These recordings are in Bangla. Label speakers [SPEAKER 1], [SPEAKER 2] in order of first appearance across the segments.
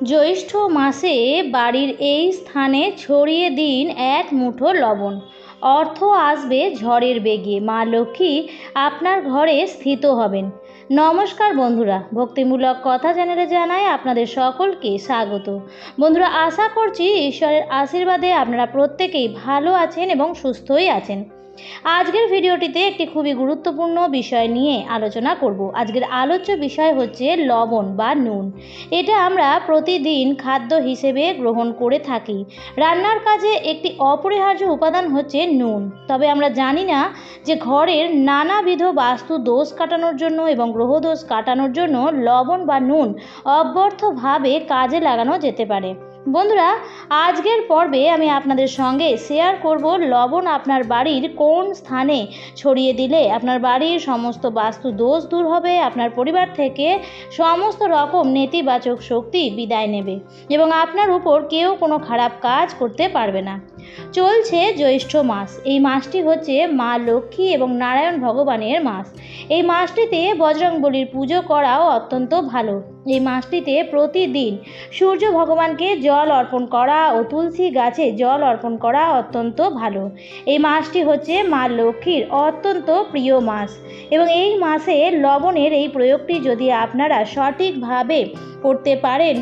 [SPEAKER 1] জ্যৈষ্ঠ মাসে বাড়ির এই স্থানে ছড়িয়ে দিন এক মুঠো লবণ। অর্থ আসবে ঝড়ের বেগে, মা লক্ষ্মী আপনার ঘরে স্থিত হবেন। নমস্কার বন্ধুরা, ভক্তিমূলক কথা চ্যানেলে জানাই আপনাদের সকলকে স্বাগত। বন্ধুরা, আশা করছি ঈশ্বরের আশীর্বাদে আপনারা প্রত্যেকেই ভালো আছেন এবং সুস্থই আছেন। আজকের ভিডিওটিতে একটি খুবই গুরুত্বপূর্ণ বিষয় নিয়ে আলোচনা করব। আজকের আলোচ্য বিষয় হচ্ছে লবণ বা নুন। এটা আমরা প্রতিদিন খাদ্য হিসেবে গ্রহণ করে থাকি। রান্নার কাজে একটি অপরিহার্য উপাদান হচ্ছে নুন। তবে আমরা জানি না যে ঘরের নানাবিধ বাস্তু দোষ কাটানোর জন্য এবং গ্রহদোষ কাটানোর জন্য লবণ বা নুন অব্যর্থভাবে কাজে লাগানো যেতে পারে। বন্ধুরা, আজকের পর্বে আমি আপনাদের সঙ্গে শেয়ার করব লবণ আপনার বাড়ির কোন স্থানে ছড়িয়ে দিলে আপনার বাড়ির সমস্ত বাস্তু দোষ দূর হবে, আপনার পরিবার থেকে সমস্ত রকম নেতিবাচক শক্তি বিদায় নেবে এবং আপনার উপর কেউ কোনো খারাপ কাজ করতে পারবে না। চলছে জ্যৈষ্ঠ মাস। এই মাসটি হচ্ছে মা লক্ষ্মী এবং নারায়ণ ভগবানের মাস। এই মাসটিতে বজরংবলীর পুজো করাও অত্যন্ত ভালো। এই মাসটিতে প্রতিদিন সূর্য ভগবানকে জল অর্পণ করা ও তুলসী গাছে জল অর্পণ করা অত্যন্ত ভালো। এই মাসটি হচ্ছে মা লক্ষ্মীর অত্যন্ত প্রিয় মাস এবং এই মাসে লবণের এই প্রয়োগটি যদি আপনারা সঠিকভাবে করতে পারেন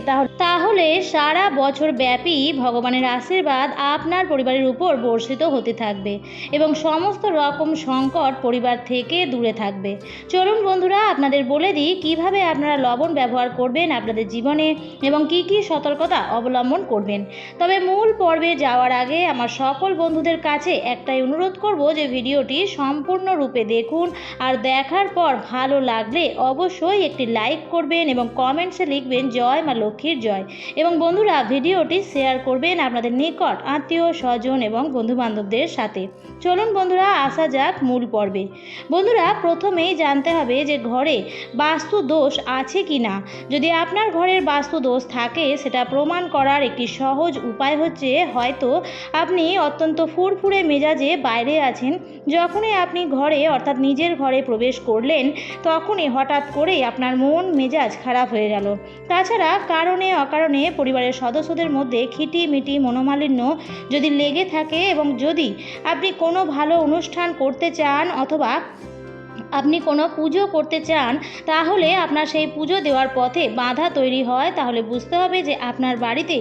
[SPEAKER 1] তাহলে সারা বছর ব্যাপী ভগবানের আশীর্বাদ আপনার পরিবারের উপর বর্ষিত হতে থাকবে এবং সমস্ত রকম সংকট পরিবার থেকে দূরে থাকবে। চলুন বন্ধুরা, আপনাদের বলে দিই কিভাবে আপনারা লবণ ব্যবহার করবেন আপনাদের জীবনে এবং কি কি সতর্কতা অবলম্বন করবেন। তবে মূল পর্বে যাওয়ার আগে আমার সকল বন্ধুদের কাছে একটাই অনুরোধ করব যে ভিডিওটি সম্পূর্ণরূপে দেখুন আর দেখার পর ভালো লাগলে অবশ্যই একটি লাইক করবেন এবং কমেন্টসে লিখবেন জয় মা লক্ষ্মীর জয়। এবং বন্ধুরা, ভিডিওটি শেয়ার করবেন আপনাদের নিকট আত্মীয় স্বজন এবং বন্ধুবান্ধবদের সাথে। চলুন বন্ধুরা, আসা যাক মূল পর্বে। বন্ধুরা, প্রথমেই জানতে হবে যে ঘরে বাস্তু দোষ আছে কি না। যদি আপনার ঘরের বাস্তু দোষ থাকে সেটা প্রমাণ করার একটি সহজ উপায় হচ্ছে, হয়তো আপনি অত্যন্ত ফুরফুরে মেজাজে বাইরে আছেন, যখনই আপনি ঘরে অর্থাৎ নিজের ঘরে প্রবেশ করলেন তখনই হঠাৎ করেই আপনার মন মেজাজ খারাপ হয়ে গেল। তাছাড়া কারণে অকারণে পরিবারের সদস্যদের মধ্যে খিটিমিটি মনোমালিন্য যদি লেগে থাকে এবং যদি আপনি কোনো ভালো অনুষ্ঠান করতে চান অথবা আপনি কোনো পুজো করতে চান তাহলে আপনার সেই পুজো দেওয়ার পথে বাধা তৈরি হয়, তাহলে বুঝতে হবে যে আপনার বাড়িতে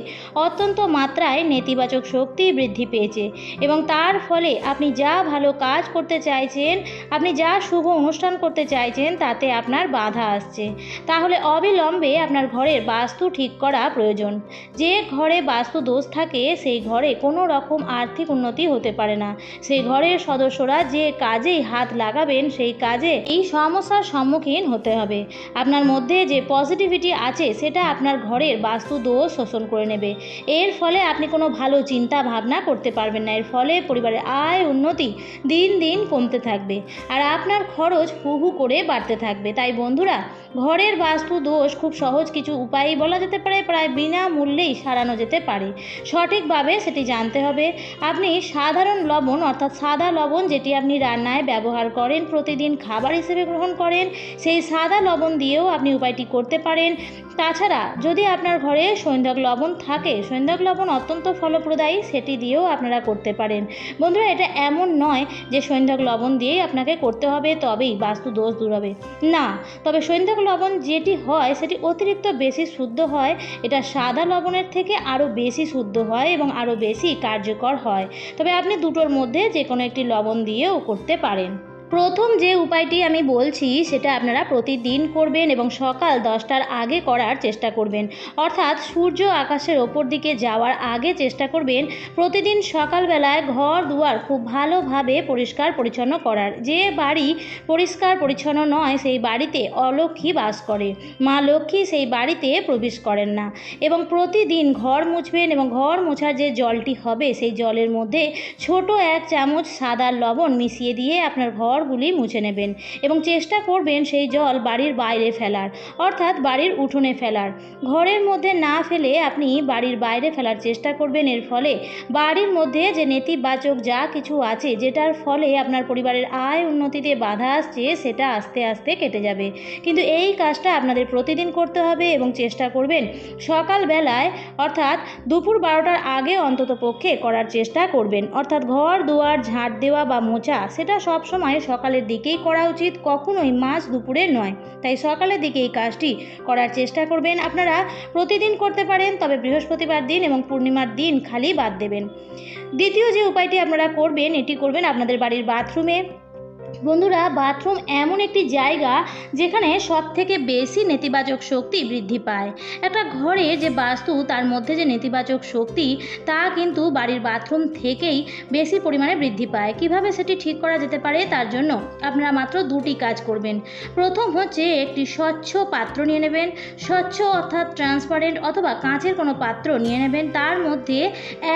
[SPEAKER 1] অত্যন্ত মাত্রায় নেতিবাচক শক্তি বৃদ্ধি পেয়েছে এবং তার ফলে আপনি যা ভালো কাজ করতে চাইছেন, আপনি যা শুভ অনুষ্ঠান করতে চাইছেন তাতে আপনার বাধা আসছে। তাহলে অবিলম্বে আপনার ঘরের বাস্তু ঠিক করা প্রয়োজন। যে ঘরে বাস্তু দোষ থাকে সেই ঘরে কোনো রকম আর্থিক উন্নতি হতে পারে না। সেই ঘরের সদস্যরা যে কাজেই হাত লাগাবেন সেই কাজে এই সমস্যার সম্মুখীন হতে হবে। আপনার মধ্যে যে পজিটিভিটি আছে সেটা আপনার ঘরের বাস্তু দোষ শোষণ করে নেবে। এর ফলে আপনি কোনো ভালো চিন্তা ভাবনা করতে পারবেন না। এর ফলে পরিবারের আয় উন্নতি দিন দিন কমতে থাকবে আর আপনার খরচ হু হু করে বাড়তে থাকবে। তাই বন্ধুরা, ঘরের বাস্তু দোষ খুব সহজ কিছু উপায়ই বলা যেতে পারে, প্রায় বিনামূল্যেই সারানো যেতে পারে। সঠিকভাবে সেটি জানতে হবে। আপনি সাধারণ লবণ অর্থাৎ সাদা লবণ যেটি আপনি রান্নায় ব্যবহার করেন, প্রতিদিন খাবার হিসেবে গ্রহণ করেন, সেই সাদা লবণ দিয়েও আপনি উপায়টি করতে পারেন। তাছাড়া যদি আপনার ঘরে সৈন্ধব লবণ থাকে, সৈন্ধব লবণ অত্যন্ত ফলপ্রদায়ী, সেটি দিয়েও আপনারা করতে পারেন। বন্ধুরা, এটা এমন নয় যে সৈন্ধব লবণ দিয়েই আপনাকে করতে হবে তবেই বাস্তু দোষ দূর হবে, না। তবে সৈন্ধব লবণ যেটি হয় সেটি অতিরিক্ত বেশি শুদ্ধ হয়। এটা সাদা লবণের থেকে আরও বেশি শুদ্ধ হয় এবং আরও বেশি কার্যকর হয়। তবে আপনি দুটোর মধ্যে যে কোনো একটি লবণ দিয়েও করতে পারেন। প্রথম যে উপায়টি আমি বলছি সেটা আপনারা প্রতিদিন করবেন এবং সকাল 10টার আগে করার চেষ্টা করবেন, অর্থাৎ সূর্য আকাশের ওপর দিকে যাওয়ার আগে চেষ্টা করবেন প্রতিদিন সকালবেলায় ঘর দুয়ার খুব ভালোভাবে পরিষ্কার পরিচ্ছন্ন করার। যে বাড়ি পরিষ্কার পরিচ্ছন্ন নয় সেই বাড়িতে অলক্ষ্মী বাস করে, মা লক্ষ্মী সেই বাড়িতে প্রবেশ করেন না। এবং প্রতিদিন ঘর মুছবেন এবং ঘর মোছার যে জলটি হবে সেই জলের মধ্যে ছোট 1 চামচ সাদা লবণ মিশিয়ে দিয়ে আপনার ঘর ঘরগুলি মুছে নেবেন এবং চেষ্টা করবেন সেই জল বাড়ির বাইরে ফেলার, অর্থাৎ বাড়ির উঠোনে ফেলার। ঘরের মধ্যে না ফেলে আপনি বাড়ির বাইরে ফেলার চেষ্টা করবেন। এর ফলে বাড়ির মধ্যে যে নেতিবাচক যা কিছু আছে, যেটার ফলে আপনার পরিবারের আয় উন্নতিতে বাধা আসছে, সেটা আস্তে আস্তে কেটে যাবে। কিন্তু এই কাজটা আপনাদের প্রতিদিন করতে হবে এবং চেষ্টা করবেন সকালবেলায়, অর্থাৎ দুপুর 12টার আগে অন্তত পক্ষে করার চেষ্টা করবেন। অর্থাৎ ঘর দুয়ার ঝাঁট দেওয়া বা মোছা সেটা সবসময় সকালের দিকেই করা উচিত, কখনোই মাঝ দুপুরে নয়। তাই সকালের দিকে এই কাজটি করার চেষ্টা করবেন। আপনারা প্রতিদিন করতে পারেন, তবে বৃহস্পতিবার দিন এবং পূর্ণিমার দিন খালি বাদ দেবেন। দ্বিতীয় যে উপায়টি আপনারা করবেন, এটি করবেন আপনাদের বাড়ির বাথরুমে। বন্ধুরা, বাথরুম এমন একটি জায়গা যেখানে সবথেকে বেশি নেতিবাচক শক্তি বৃদ্ধি পায়। একটা ঘরে যে বাস্তু, তার মধ্যে যে নেতিবাচক শক্তি, তা কিন্তু বাড়ির বাথরুম থেকেই বেশি পরিমাণে বৃদ্ধি পায়। কিভাবে সেটি ঠিক করা যেতে পারে, তার জন্য আপনারা মাত্র দুটি কাজ করবেন। প্রথম হচ্ছে একটি স্বচ্ছ পাত্র নিয়ে নেবেন, স্বচ্ছ অর্থাৎ ট্রান্সপারেন্ট অথবা কাঁচের কোনো পাত্র নিয়ে নেবেন। তার মধ্যে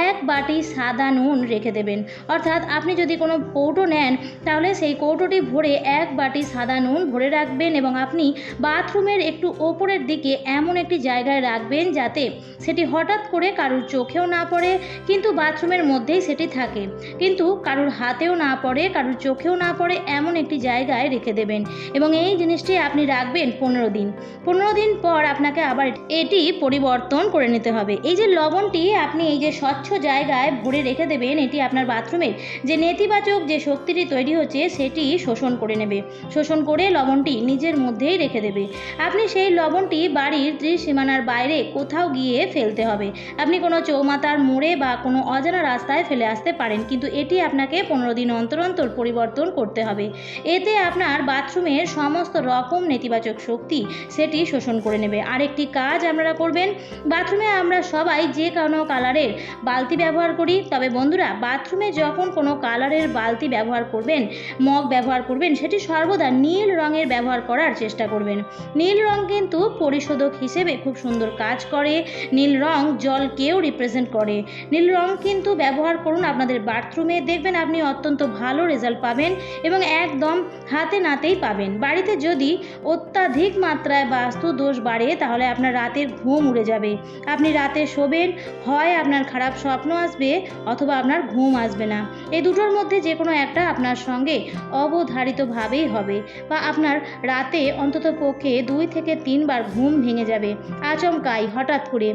[SPEAKER 1] 1 বাটি সাদা নুন রেখে দেবেন। অর্থাৎ আপনি যদি কোনো কৌটো নেন, তাহলে সেই কৌটোটি ভরে 1 বাটি সাদা নুন ভরে রাখবেন এবং আপনি বাথরুমের একটু ওপরের দিকে এমন একটি জায়গায় রাখবেন যাতে সেটি হঠাৎ করে কারুর চোখেও না পড়ে, কিন্তু বাথরুমের মধ্যেই সেটি থাকে, কিন্তু কারুর হাতেও না পড়ে, কারুর চোখেও না পড়ে, এমন একটি জায়গায় রেখে দেবেন। এবং এই জিনিসটি আপনি রাখবেন 15 দিন। 15 দিন পর আপনাকে আবার এটি পরিবর্তন করে নিতে হবে। এই যে লবণটি আপনি এই যে স্বচ্ছ জায়গায় ভরে রেখে দেবেন, এটি আপনার বাথরুমের যে নেতিবাচক যে শক্তিটি তৈরি হচ্ছে সেটি শোষণ করে নেবে। শোষণ করে লবণটি নিজের মধ্যেই রেখে দেবে। আপনি সেই লবণটি বাড়ির ত্রিসীমানার বাইরে কোথাও গিয়ে ফেলতে হবে। আপনি কোনো চৌমাথার মোড়ে বা কোনো অজানা রাস্তায় ফেলে আসতে পারেন, কিন্তু এটি আপনাকে 15 দিন অন্তর অন্তর পরিবর্তন করতে হবে। এতে আপনার বাথরুমের সমস্ত রকম নেতিবাচক শক্তি সেটি শোষণ করে নেবে। আরেকটি কাজ আপনারা করবেন, বাথরুমে আমরা সবাই যে কোনো কালারের বালতি ব্যবহার করি, তবে বন্ধুরা, বাথরুমে যখন কোনো কালারের বালতি ব্যবহার করবেন, মগ ব্যবহার করবেন, সেটি সর্বদা নীল রঙের ব্যবহার করার চেষ্টা করবেন। নীল রং কিন্তু পরিশোধক হিসেবে খুব সুন্দর কাজ করে। নীল রং জলকেও রিপ্রেজেন্ট করে। নীল রং কিন্তু ব্যবহার করুন আপনাদের বাথরুমে, দেখবেন আপনি অত্যন্ত ভালো রেজাল্ট পাবেন এবং একদম হাতে নাতেই পাবেন। বাড়িতে যদি অত্যাধিক মাত্রায় বাস্তু দোষ বাড়ে, তাহলে আপনার রাতের ঘুম উড়ে যাবে। আপনি রাতে শোবেন, হয় আপনার খারাপ স্বপ্ন আসবে অথবা আপনার ঘুম আসবে না। এই দুটোর মধ্যে যে কোনো একটা আপনার সঙ্গে অবধারিতভাবেই হবে, বা আপনার রাতে অন্তত পক্ষে 2 থেকে 3 বার ঘুম ভেঙে যাবে আচমকাই, হঠাৎ করে।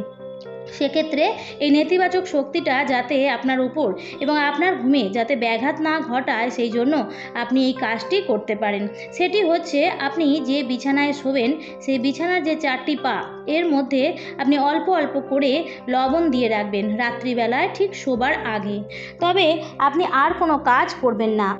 [SPEAKER 1] সেক্ষেত্রে এই নেতিবাচক শক্তিটা যাতে আপনার উপর এবং আপনার ঘুমে যাতে ব্যাঘাত না ঘটায়, সেই জন্য আপনি এই কাজটি করতে পারেন। সেটি হচ্ছে, আপনি যে বিছানায় শোবেন, সেই বিছানার যে 4টি পা, এর মধ্যে আপনি অল্প অল্প করে লবণ দিয়ে রাখবেন রাত্রিবেলায় ঠিক শোবার আগে। তবে আপনি আর কোনো কাজ করবেন না,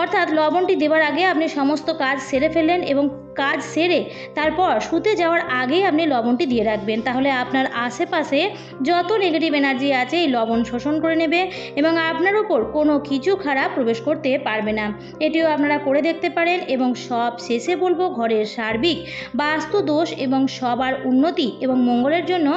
[SPEAKER 1] অর্থাৎ লবণটি দেওয়ার আগে আপনি সমস্ত কাজ সেরে ফেললেন এবং কাজ সেরে তারপর শুতে যাওয়ার আগেই আপনি লবণটি দিয়ে রাখবেন। তাহলে আপনার আশেপাশে যত নেগেটিভ এনার্জি আছে এই লবণ শোষণ করে নেবে এবং আপনার উপর কোনো কিছু খারাপ প্রবেশ করতে পারবে না। এটিও আপনারা করে দেখতে পারেন। এবং সব শেষে বলবো, ঘরের সার্বিক বাস্তু দোষ এবং সবার উন্নতি এবং মঙ্গলের জন্য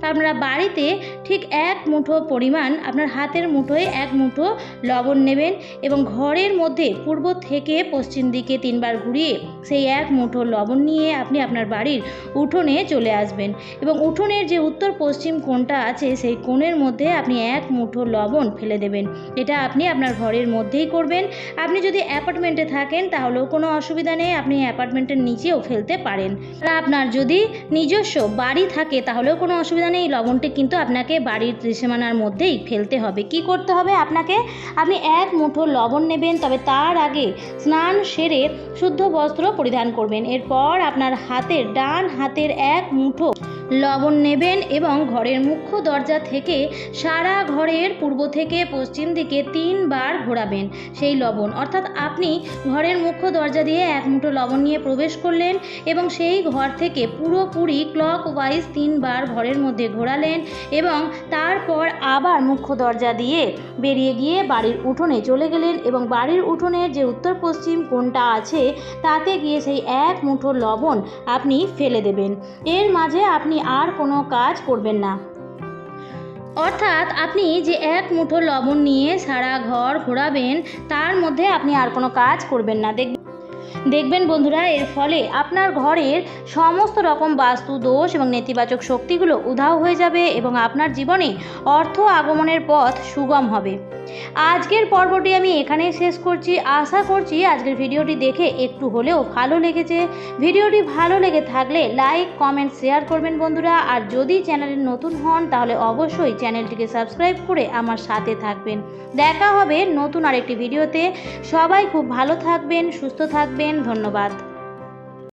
[SPEAKER 1] আপনারা বাড়িতে ঠিক 1 মুঠো পরিমাণ, আপনার হাতের মুঠোয় 1 মুঠো লবণ নেবেন এবং ঘরের মধ্যে পূর্ব থেকে পশ্চিম দিকে 3 বার ঘুরিয়ে সেই 1 মুঠো লবণ নিয়ে আপনি আপনার বাড়ির উঠোনে চলে আসবেন এবং উঠোনের যে উত্তর পশ্চিম কোণটা আছে, সেই কোণের মধ্যে আপনি 1 মুঠো লবণ ফেলে দেবেন। এটা আপনি আপনার ঘরের মধ্যেই করবেন। আপনি যদি অ্যাপার্টমেন্টে থাকেন তাহলেও কোনো অসুবিধা নেই, আপনি অ্যাপার্টমেন্টের নিচেও ফেলতে পারেন। আর আপনার যদি নিজস্ব বাড়ি থাকে তাহলেও কোনো অসুবিধা নেই, লবণটি কিন্তু আপনাকে বাড়ির ত্রিসীমানার মধ্যেই ফেলতে হবে। কি করতে হবে আপনাকে, আপনি 1 মুঠো লবণ নেবেন, তবে তার আগে স্নান সেরে শুদ্ধ বস্ত্র পরিধান করবেন। এরপর আপনার হাতের ডান হাতের 1 মুঠো লবণ নেবেন এবং ঘরের মুখ্য দরজা থেকে সারা ঘরের পূর্ব থেকে পশ্চিম দিকে 3 বার ঘোরাবেন সেই লবণ। অর্থাৎ আপনি ঘরের মুখ্য দরজা দিয়ে 1 মুঠো লবণ নিয়ে প্রবেশ করলেন এবং সেই ঘর থেকে পুরোপুরি ক্লক ওয়াইজ 3 বার ঘরের মধ্যে ঘোরালেন এবং তারপর আবার মুখ্য দরজা দিয়ে বেরিয়ে গিয়ে বাড়ির উঠোনে চলে গেলেন এবং বাড়ির উঠোনের যে উত্তর পশ্চিম কোণটা আছে, তাতে গিয়ে সেই 1 মুঠো লবণ আপনি ফেলে দেবেন। এর মাঝে আপনি আর কোনো কাজ করবেন না। অর্থাৎ আপনি যে এক মুঠো লবণ নিয়ে সারা ঘর ঘোরাবেন, তার মধ্যে আপনি আর কোনো কাজ করবেন না। দেখবেন বন্ধুরা, এর ফলে আপনার ঘরের সমস্ত রকম বাস্তু দোষ এবং নেতিবাচক শক্তিগুলো উধাও হয়ে যাবে এবং আপনার জীবনে অর্থ আগমনের পথ সুগম হবে। আজকের পর্বটি আমি এখানেই শেষ করছি। আশা করছি আজকের ভিডিওটি দেখে একটু হলেও ভালো লেগেছে। ভিডিওটি ভালো লেগে থাকলে লাইক, কমেন্ট, শেয়ার করবেন বন্ধুরা। আর যদি চ্যানেলে নতুন হন তাহলে অবশ্যই চ্যানেলটিকে সাবস্ক্রাইব করে আমার সাথে থাকবেন। দেখা হবে নতুন আরেকটি ভিডিওতে। সবাই খুব ভালো থাকবেন, সুস্থ থাকবেন। ধন্যবাদ।